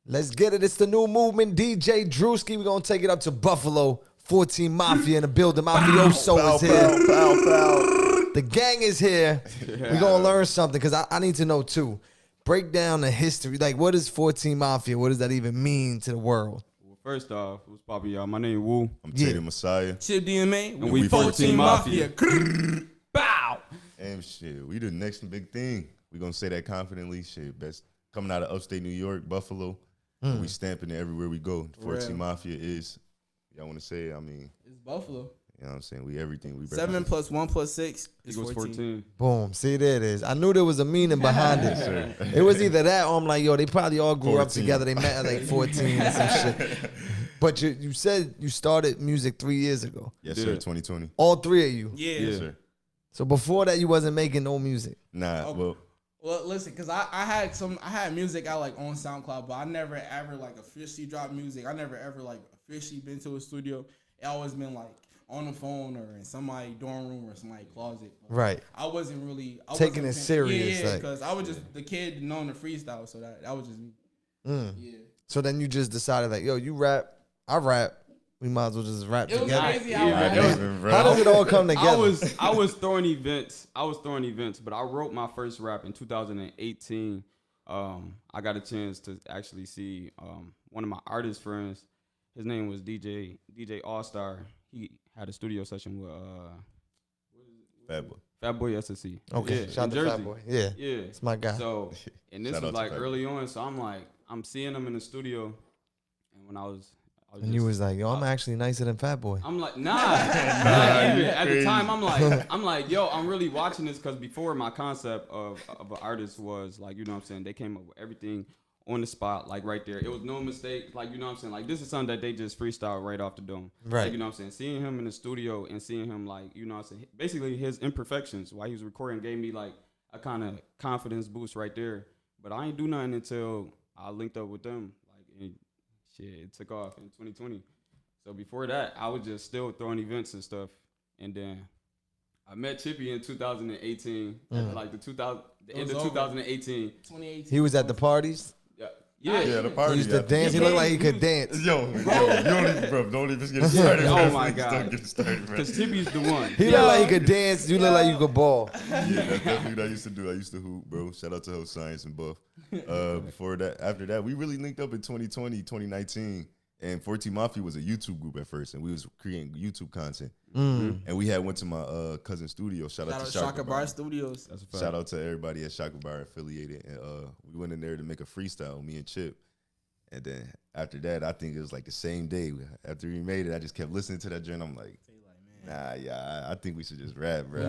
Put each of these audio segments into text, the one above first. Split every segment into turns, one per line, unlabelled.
Let's get it. It's the new movement. DJ DREWSKI. We're going to take it up to Buffalo. 14 Mafia in the building. Mafioso is here. The gang is here. We're going to learn something because I need to know too. Break down the history. Like, what is 14 Mafia? What does that even mean to the world?
Well, first off, what's poppin', y'all? My name is Woo.
I'm Tatum Messiah.
Chip DMA.
And we 14 Mafia.
Bow.
And shit, we the next big thing. We gonna say that confidently. Shit, best coming out of upstate New York, Buffalo. We stamping it everywhere we go. 14 Mafia is, y'all want to say it? I mean,
It's Buffalo.
you know what I'm saying? We everything. We
7 + 1 + 6 is
Equals
14.
Boom. See, there it is. I knew there was a meaning behind it. It was either that or I'm like, yo, they probably all grew up
14.
together. They met at like 14 or some shit. But you said you started music 3 years ago.
Yes, sir. 2020.
All three of you.
Yeah.
Yes, sir.
So before that, you wasn't making no music.
Nah,
Okay. Well, listen, cause I had music out like on SoundCloud, but I never ever like officially dropped music. I never ever like officially been to a studio. It always been like on the phone or in somebody's dorm room or somebody's closet.
Right.
I wasn't really
Taking it serious,
Yeah,
like-
because I was just the kid knowing the freestyle, so that was just me. Yeah.
So then you just decided like, yo, you rap, I rap. We might as well just rap
It was
together.
crazy how
Yeah,
I
How does it all come together?
I was throwing events. But I wrote my first rap in 2018. I got a chance to actually see one of my artist friends. His name was DJ All Star. He had a studio session with Fatboy SSC.
Okay,
Yeah,
shout out
in
to
Jersey.
Fatboy. Yeah,
Yeah,
it's my guy.
So, and this
Shout
was
out to
like
Fatboy.
early on. So I'm seeing him in the studio, and when I was
And you was like, yo, I'm actually nicer than Fatboy.
I'm like, nah. Not even. At the time, I'm like, yo, I'm really watching this because before my concept of an artist was like, you know what I'm saying, they came up with everything on the spot, like right there. It was no mistake, like, you know what I'm saying, like this is something that they just freestyle right off the dome.
Right.
Like, you know what I'm saying, seeing him in the studio and seeing him like, you know what I'm saying, basically his imperfections while he was recording gave me like a kind of confidence boost right there. But I ain't do nothing until I linked up with them. Like, and shit, it took off in 2020. So before that, I was just still throwing events and stuff. And then I met Chippy in 2018, like the end of 2018.
2018.
He was at the parties.
Yeah, the party.
He used to dance. He looked like he could dance.
Yo, you don't even get started.
Oh my God.
Don't get started, man.
Because Chippy's the one.
He looked like he could dance. You look like you could ball.
Yeah, that's definitely what I used to do. I used to hoop, bro. Shout out to Health Science and Buff. After that, we really linked up in 2020, 2019. And 14 Mafia was a YouTube group at first, and we was creating YouTube content. And we had went to my cousin's studio. Shout out to
Shaka Bar Studios.
That's a fact.
Shout out to everybody at Shaka Bar affiliated. And we went in there to make a freestyle, me and Chip. And then after that, I think it was like the same day. After we made it, I just kept listening to that joint. I'm like, nah, yeah, I think we should just rap, bro.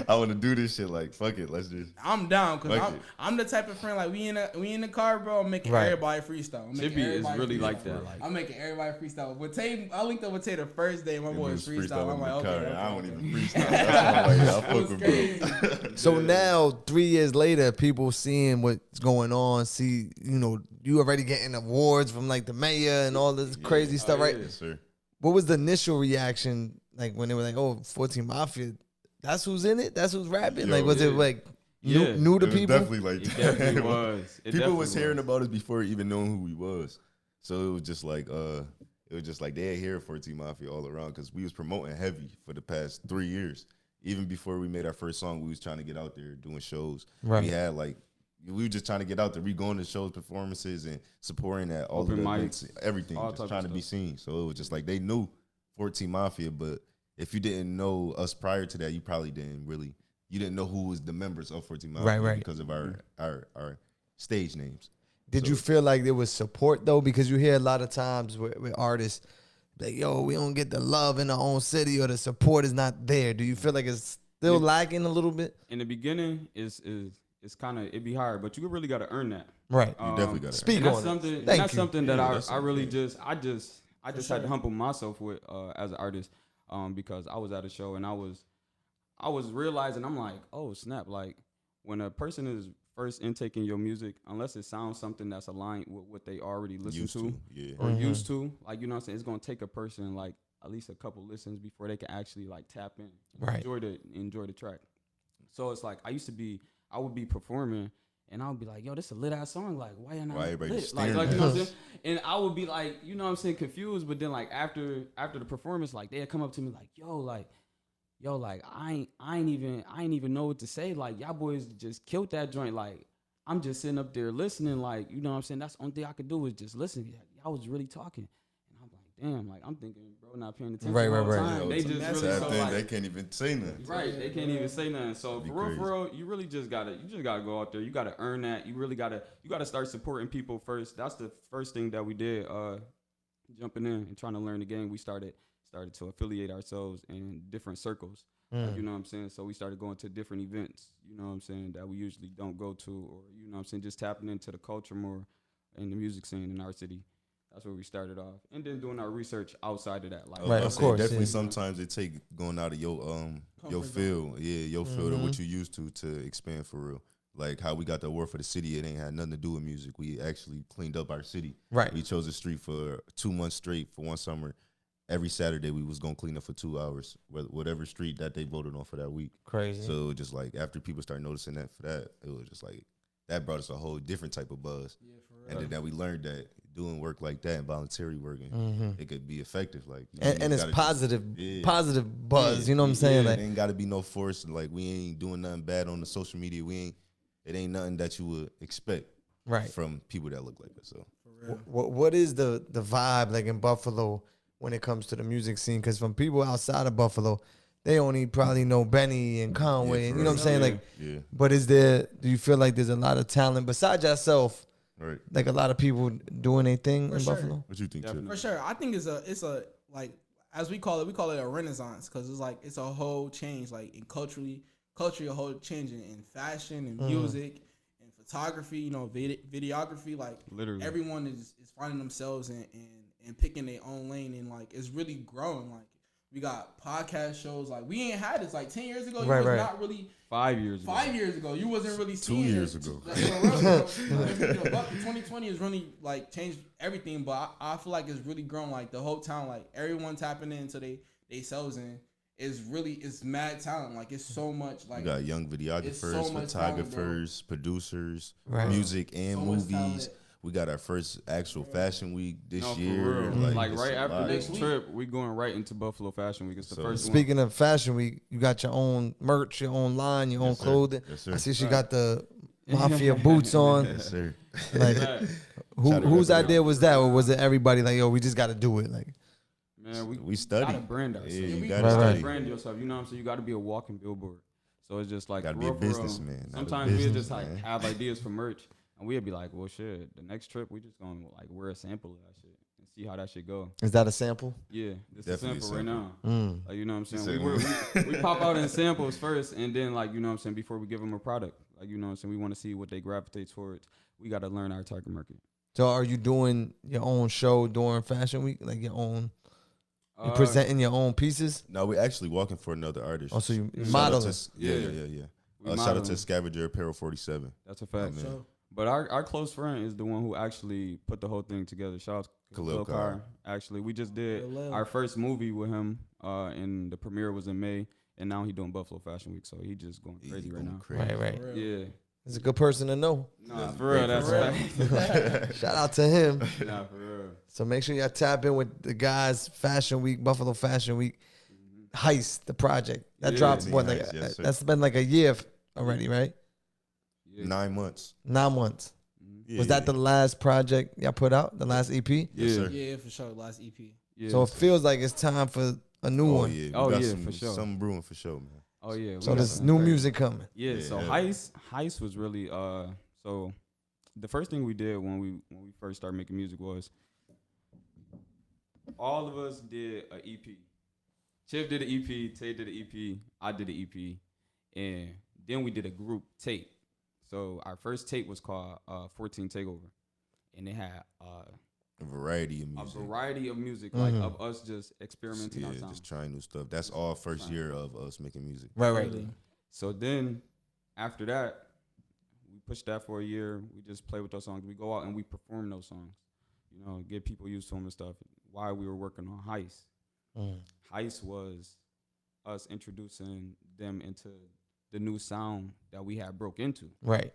I want to do this shit. Like, fuck it, let's just.
I'm down because
Fuck it.
I'm the type of friend like we in the car, bro. I'm making
Right.
everybody freestyle. I'm making
Chippy is
everybody
really
freestyle.
like that. Like,
I'm making everybody freestyle. With Tay, I linked up with Tay the first day. My boy was freestyle. I'm
in
like,
the car,
okay.
and I don't even freestyle. That's why I'm like, yeah, I fuck
was
with
crazy.
bro.
So now, 3 years later, people seeing what's going on, see, you know, you already getting awards from like the mayor and all this crazy stuff, right?
Yes, sir.
What was the initial reaction like when they were like, oh, 14 Mafia, that's who's in it? That's who's rapping?
Yo,
like, was it like new to
It was
people?
definitely like
it
that.
definitely was. It
People
definitely
was hearing about us before even knowing who he was. So it was just like they had heard 14 Mafia all around because we was promoting heavy for the past 3 years. Even before we made our first song, we was trying to get out there doing shows.
Right.
We were just trying to get out there. We going to shows, performances, and supporting at all
Open
of the
mics,
events, everything,
all
just
types
trying
of
to be
stuff.
seen. So it was just like they knew 14 Mafia, but if you didn't know us prior to that, you probably you didn't know who was the members of 14 Mafia
Right.
because of our stage names.
Did you feel like there was support though? Because you hear a lot of times with artists like, yo, we don't get the love in our own city or the support is not there. Do you feel like it's still lacking a little bit?
in the beginning, it's kind of, it'd be hard, but you really got to earn that.
Right.
You definitely got to.
Speak
And
on
that's
it.
something.
Thank
That's
you.
something that
Yeah,
I really just had to humble myself with as an artist, because I was at a show and I was realizing, I'm like, oh snap, like when a person is first intaking your music, unless it sounds something that's aligned with what they already listen
Used to, yeah.
or used to, like, you know what I'm saying, it's gonna take a person like at least a couple listens before they can actually like tap in,
Right.
enjoy the track. So it's like I would be performing And I would be like, yo, this a lit ass song. Like, why y'all not
Why everybody
lit?
just
Like,
staring
you know
at
what I'm
us?
saying? And I would be like, you know what I'm saying, confused. But then like after the performance, like they'd come up to me like, yo, like I ain't even know what to say. Like y'all boys just killed that joint. Like I'm just sitting up there listening. Like, you know what I'm saying? That's the only thing I could do is just listen. Y'all was really talking. And I'm like, damn, like I'm thinking, bro, not paying attention
Right,
the whole
right.
time.
Yo,
They
it's a
just really
sad
so
thing,
like,
they can't even say nothing.
right, they can't even say nothing. So
That'd be
for
crazy.
real, you really just gotta go out there. You gotta earn that. You really gotta start supporting people first. That's the first thing that we did. Jumping in and trying to learn the game, we started to affiliate ourselves in different circles. Like, you know what I'm saying? So we started going to different events, you know what I'm saying, that we usually don't go to, or, you know what I'm saying, just tapping into the culture more in the music scene in our city. That's where we started off. And then doing our research outside of that. Like,
Right,
I'll
of
say
course,
definitely
yeah.
sometimes it take going out of your
Comfort
field, your field of what you used to expand for real. Like how we got the award for the city, it ain't had nothing to do with music. We actually cleaned up our city.
Right.
We chose a street for 2 months straight for one summer. Every Saturday we was gonna clean up for 2 hours, whatever street that they voted on for that week.
Crazy.
So just like after people start noticing that for that, it was just like that brought us a whole different type of buzz.
Yeah, for real.
And then that we learned that doing work like that and voluntary working, it could be effective. Like you
and it's
gotta
positive,
yeah.
positive buzz.
Yeah,
You know what I'm saying?
yeah,
Like,
it ain't got to be no force. Like we ain't doing nothing bad on the social media. It ain't nothing that you would expect
right.
from people that look like us. So
For real.
What is the vibe like in Buffalo when it comes to the music scene? Because from people outside of Buffalo, they only probably know Benny and Conway,
Yeah,
and
for
you know what I'm
real.
saying? Like,
yeah,
but do you feel like there's a lot of talent besides yourself?
right.
Like a lot of people doing their thing
For
in
sure.
Buffalo.
What you think, Chip?
Definitely.
For sure, I think it's a like as we call it a renaissance because it's a whole change like in culture a whole change in fashion and music and photography, you know, videography. Like
Literally.
everyone is finding themselves and picking their own lane and like it's really growing. Like we got podcast shows like we ain't had this like 10 years ago.
Right,
You was
right.
not really
5 years ago.
5 years ago, you wasn't really seeing
2 years
it.
ago.
That's for real, bro. 2020 has really like changed everything, but I feel like it's really grown. Like the whole town, like everyone tapping into they selves in it's mad talent. Like it's so much like
We got young
it's
videographers,
so much talent,
photographers, producers,
Right.
music and
So much
movies.
talent.
We got our first actual fashion week this
No, for
year.
real. Like
it's
right
a
after
lot.
this
Next
trip, we going right into Buffalo Fashion Week. It's the
So-
first one.
Speaking of Fashion Week, you got your own merch, your own line, your own
Yes, sir.
clothing.
Yes, sir.
I see she got the Mafia boots on.
Yes, sir.
Like,
Right.
Shout out
whose
to
idea was that, or was it everybody like, yo, we just got to do it? Like,
Man,
We
gotta
study.
brand ourselves.
Yeah, you
we
gotta
Right,
study.
right.
Brand yourself. You know what I'm saying? You got to be a walking billboard. So it's just like
Gotta
for
be a
real, for real.
businessman, not a
Sometimes we just like
businessman.
have ideas for merch, and we'd be like, well, shit. The next trip, we just gonna like wear a sample of that shit and see how that shit go.
is that a sample?
Yeah, this is
Definitely a
sample right now.
sample.
Like, you know what I'm
He
saying?
said,
We pop out in samples first, and then like you know what I'm saying before we give them a product. Like you know what I'm saying, we want to see what they gravitate towards. We got to learn our target market.
So are you doing your own show during Fashion Week? Like your own, you presenting your own pieces?
No, we're actually walking for another artist.
Oh, so you
Shout out
modeling.
to- Yeah.
We
Shout out
modeling.
to Scavenger Apparel 47.
That's a fact.
man.
So
But our close friend is the one who actually put the whole thing together. Shout out to
Khalil
Khalil
Carr.
Carr. Actually, we just did
Khalil.
our first movie with him, and the premiere was in May, and now he doing Buffalo Fashion Week, so he just going
He
crazy right
going
now.
crazy.
Right, right.
for real.
Yeah,
He's a good person to know.
nah,
That's
for real,
great,
that's
for real.
fact.
Shout out to him.
Nah, for real.
So make sure y'all tap in with the guys. Fashion Week, Buffalo Fashion Week, Heist, the project that
Yeah.
dropped.
Team
What like
Heist, yes, sir.
that's been like a year already, right?
Yeah.
9 months.
9 months.
Yeah,
Was that the last project y'all put out? The last EP?
Yes,
Yeah.
sir.
Yeah, for sure. Last E EP.
Yeah.
So it feels like it's time for a new
Oh
one.
yeah, we
Oh,
got
yeah,
some,
for sure.
Something brewing for sure, man.
oh yeah.
So
we got
there's
something
new
crazy.
music coming.
Yeah, so
Yeah.
Heist was really so the first thing we did when we first started making music was all of us did an EP. Chip did an EP, Tay did an EP, I did an EP, and then we did a group tape. So our first tape was called 14 Takeover, and it had
A variety of
a
music.
variety of music, like of us just experimenting
Yeah,
our sound.
just trying new stuff. That's all first year of us making music.
Right, right.
Really.
So then, after that, we pushed that for a year. We just play with those songs. We go out and we perform those songs. You know, get people used to them and stuff. While we were working on Heist, Heist was us introducing them into the new sound that we had broke into.
Right.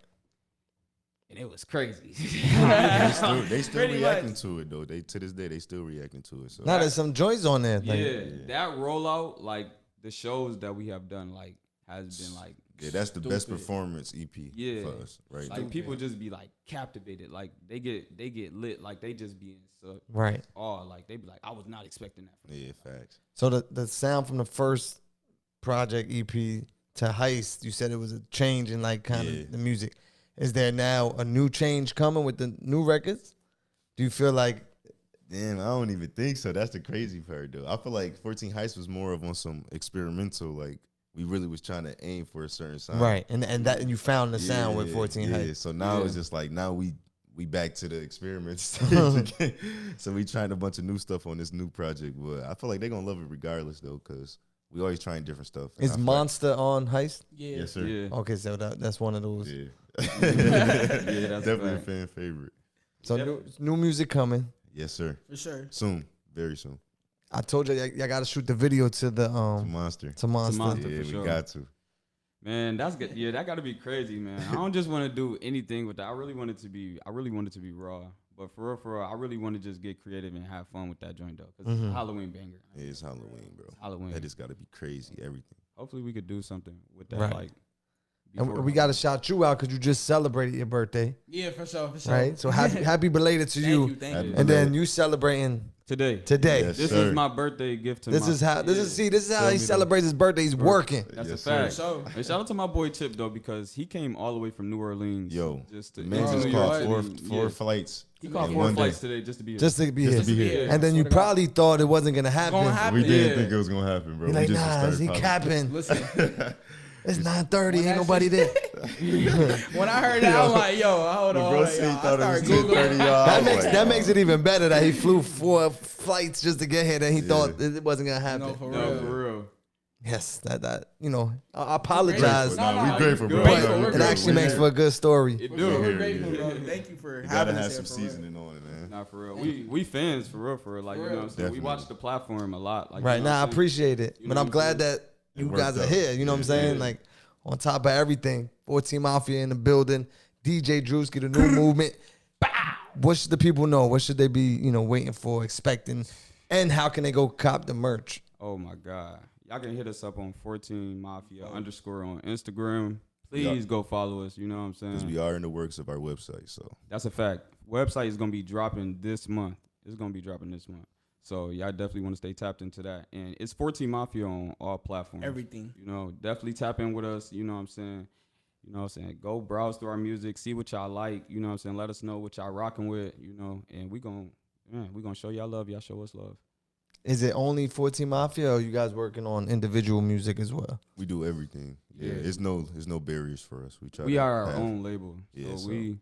and it was crazy.
They still
Pretty
reacting
much.
to it though. They to this day they still reacting to it. So
Now there's some joints on there. Like,
Yeah, that rollout, like the shows that we have done, like has been like
that's the best
stupid.
performance EP
Yeah.
for us, right?
Like people just be like captivated, like they get lit, like they just be in so
right.
awe, like they be like, I was not expecting that. From
Yeah, facts.
So the sound from the first project EP to Heist, you said it was a change in like kind
Yeah.
of the music. Is there now a new change coming with the new records? Do you feel like
Damn, I don't even think so. That's the crazy part though. I feel like 14 Heist was more of on some experimental, like we really was trying to aim for a certain sound.
right? And that you found the sound with 14
yeah.
Heist.
So now
Yeah.
it's just like now we back to the experiment stage again. So we trying a bunch of new stuff on this new project, but I feel like they're gonna love it regardless though, cause we always trying different stuff. And
Is
I feel
Monster on Heist?
Yeah.
Yes, sir.
Yeah,
Okay, so that's one of those.
Yeah.
that's
Definitely a
fact.
fan favorite.
So new music coming.
Yes, sir.
For sure.
Soon, very soon.
I told you y'all got to shoot the video to the
To Monster.
to Monster.
Monster.
Yeah,
for
we
sure.
got to.
Man, that's good. Yeah, that got to be crazy, man. I don't just want to do anything with that. I really want it to be raw. But for real, I really want to just get creative and have fun with that joint though, because it's a Halloween banger.
Yeah, it's Halloween, bro.
Halloween.
That just got to be crazy. Everything.
Hopefully, we could do something with that.
Right.
Like,
And
before-
we got to shout you out because you just celebrated your birthday,
Yeah, for sure. For sure.
right? So happy belated to
Thank
you.
you. Thank
Happy
you.
And then you celebrating
today.
today.
Yes.
This
sir.
is my birthday gift to
This
my,
is how this is how
Tell
he
me
celebrates his birthday. He's working.
That's
Yes,
a fact.
sir.
So
And shout out to my boy Tip though, because he came all the way from New Orleans.
Yo,
just to
the man
into
just
New
caught
York
four
City.
flights.
He caught
in
4
one day.
flights today just to be here.
Just to be
Just
here.
to be here.
Yeah.
And then you
Swear to God.
probably thought it wasn't gonna happen.
Gonna happen.
We didn't
Yeah.
think it was gonna happen, bro.
You're
We
like,
just
nah,
started
he
popping.
capping.
listen,
It's 9:30.
When
Ain't
that
nobody
shit-
there.
when I heard that, I'm like, yo, hold
When
on.
bro
Hold
said
on,
he
yo.
thought it
I
was
started
10:30,
Googling.
y'all.
That
I was
makes
like,
that makes it even better that he flew 4 flights just to get here. That he thought it wasn't gonna happen.
No, for
no,
real.
for real.
Yes, that I apologize.
No,
Nah, we grateful, bro.
Grateful.
Nah, we
We're
It
grateful.
actually
We
makes
here.
for a good story.
It
We're
do.
Here,
grateful,
yeah.
bro. Thank you for
We
having
gotta
us
have
here,
some
for real.
seasoning on it, man.
Nah, for real. We fans for real. Like,
For
you
real.
know what I'm saying? We
Definitely.
watch the platform a lot. Like,
Right
you know
now, I
what I'm saying?
appreciate it,
You
but
know
I'm
what
glad
I'm
that you
It
guys
worked
are
out.
here. You know what I'm saying?
Yeah.
Like on top of everything, 14 Mafia in the building, DJ DREWSKI, the new movement. What should the people know? What should they be, waiting for, expecting, and how can they go cop the merch?
Oh my God. Y'all can hit us up on 14 Mafia _, on Instagram. Please go follow us. You know what I'm
Because
saying?
we are in the works of our website, so
That's a fact. Website is gonna be dropping this month. It's gonna be dropping this month. So y'all definitely want to stay tapped into that. And it's 14 Mafia on all platforms.
Everything.
You know, definitely tap in with us. You know what I'm saying? You know what I'm saying? Go browse through our music, see what y'all like. You know what I'm saying? Let us know what y'all rocking with. You know, and we gonna show y'all love. Y'all show us love.
Is it only 14 Mafia, or are you guys working on individual music as well?
we do everything. Yeah,
Yeah.
there's no barriers for us.
We
to
are our
have-
own label.
Yeah,
so
so-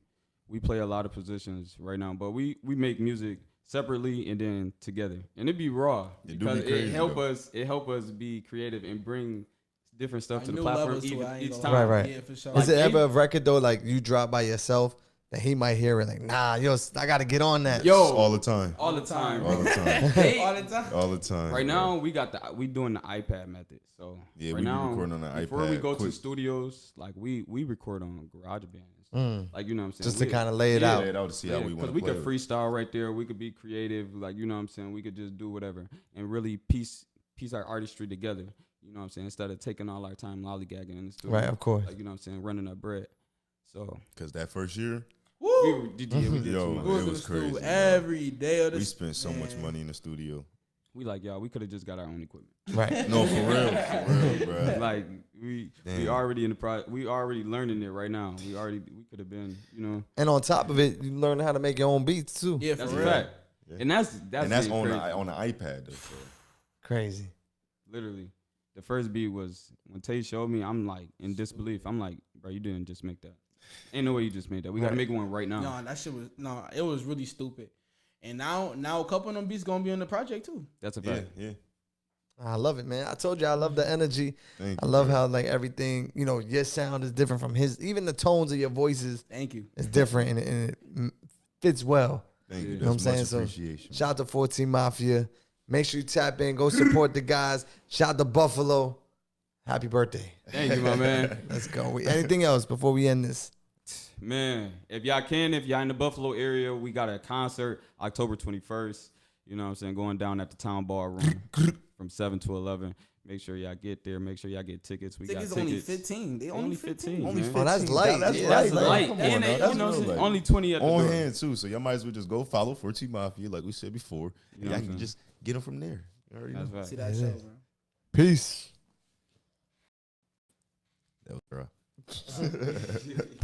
we play a lot of positions right now, but we make music separately and then together, and it be raw
It do be
because
crazy,
it help us be creative and bring different stuff
Like
to the
new
platform
levels to it, I ain't
each
gonna
time.
lie.
Right.
Yeah, for sure.
Is it
Like,
ever a record though, like you drop by yourself, that he might hear it like, nah, yo, I gotta get on that.
Yo,
all the time.
all the time.
All the time.
all the time.
All the time.
Right
bro.
now we doing the iPad method. So
Yeah,
right
we be
now,
recording on the
before we
iPad
go to
quick.
studios, like we record on GarageBand. Like, you know what I'm saying?
Just to
We-
kind of lay it
Yeah.
out.
Lay it out to see how we
because
want
we
to
could
play.
freestyle right there. We could be creative, like, you know what I'm saying. We could just do whatever and really piece our artistry together. You know what I'm saying? Instead of taking all our time lollygagging in the studio,
Right, of course.
like, you know what I'm saying, running up bread. So
Because that first year,
Woo!
we did too
Yo,
much.
We was
it
in
was
the school
crazy, bro.
every day of the
we spent so much
man.
money in the studio.
We like, y'all, we could have just got our own equipment.
Right.
No, for real, bro.
Like we
Damn.
already in the we already learning it right now. We could have been, you know.
And on top of it, you learn how to make your own beats too.
Yeah, for
That's a
real.
fact.
Yeah.
And that's
And that's
being
on
crazy.
the iPad though. So.
Crazy.
Literally, the first beat was when Tay showed me. I'm like in disbelief. I'm like, bro, you didn't just make that. Ain't no way you just made that. We gotta
Right.
make one right now.
No, that shit was it was really stupid. And now a couple of them beats gonna be on the project too.
That's a
Yeah,
fact.
yeah.
I love it, man. I told you I love the energy.
Thank
I
you,
love
bro.
how like everything, your sound is different from his. Even the tones of your voices
Thank you.
is different and it fits well.
Thank you.
You
know what I'm
That's
saying?
much
So,
appreciation.
Shout out to 14 Mafia. Make sure you tap in. Go support the guys. Shout out to Buffalo. Happy birthday.
Thank you, my man.
Let's go. Anything else before we end this?
Man, if y'all in the Buffalo area, we got a concert October 21st. You know what I'm saying? Going down at the Town Ballroom from 7 to 11. Make sure y'all get there. Make sure y'all get tickets. We
Tickets
got
only
tickets.
15. They only 15.
Only
man.
15.
Oh, that's light.
That's
Yeah,
light.
that's
Like,
light.
come
And
on,
they,
that's
you know what I'm
real
saying?
light.
Only 20 at the
On
door.
hand too, so y'all might as well just go follow 14 Mafia, like we said before.
You know
Y'all
what I'm
can
saying?
just get them from there. You already know.
That's right.
See that show, bro.
Peace.
That was rough.